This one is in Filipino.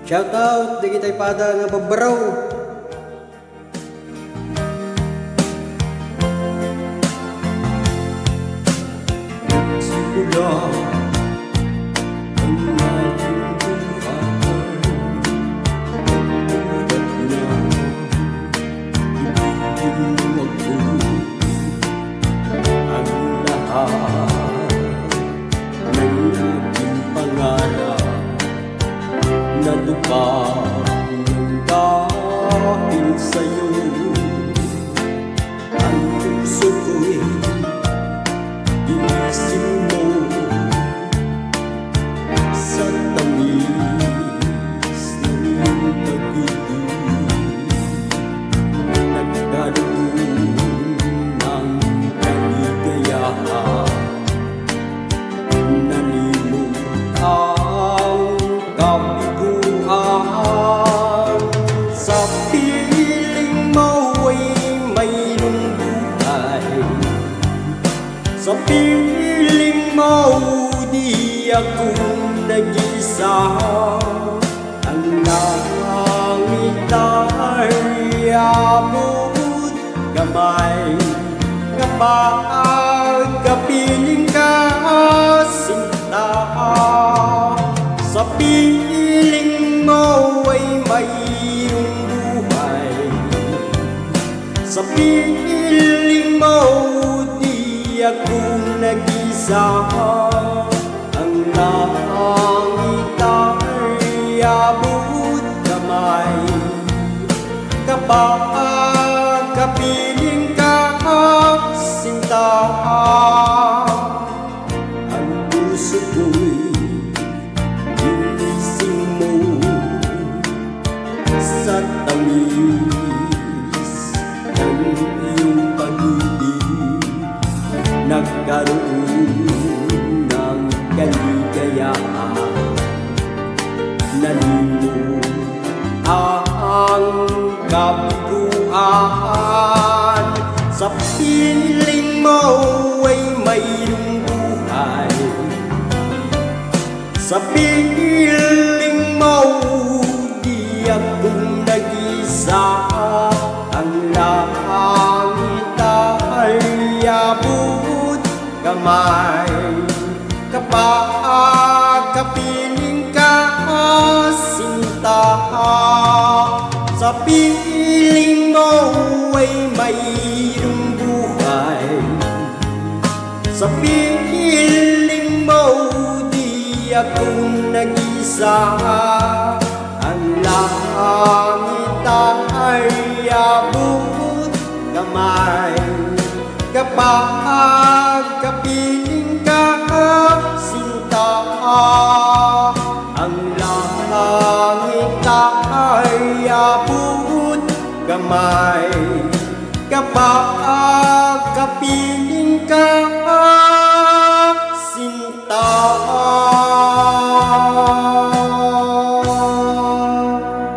Shoutout, di kita'y pada nga babaraw. Simula ang ating buhay, inuwag ko ang lahat ng ating pangarap na lupang dahil sa'yo. Ang puso ko'y inisin mo sa tamis ng iyong pag-ibig. Nagkaroon ng kaligayahan, nalimot ang kabiguan. Sa piling mo ay mayroong buhay, sa piling mo di ako nag-isa. Ang langit ay abot kamay kapag kapiling ka, sinta. Sa piling mo ay mayroong buhay, sa piling mo di ako nag-isa. Ang langit ay abot kamay kapag kapiling ka, sinta. Ang puso ko'y inising mo sa tamis ng iyong pag-ibig. Nagkaroon ng kaligayahan, nalimot ang kabiguan. Sa piling mo ay mayroong buhay, sa piling mo di ako nag-isa. Ang langit ay abot kamay kapag kapiling ka, sinta. Sa piling mo ay mayroong buhay, sa piling mo di ako nag-isa. Ang langit ay abot kamay kapag kapiling ka, sinta. Ang langit ay abot kamay kapag kapiling ka,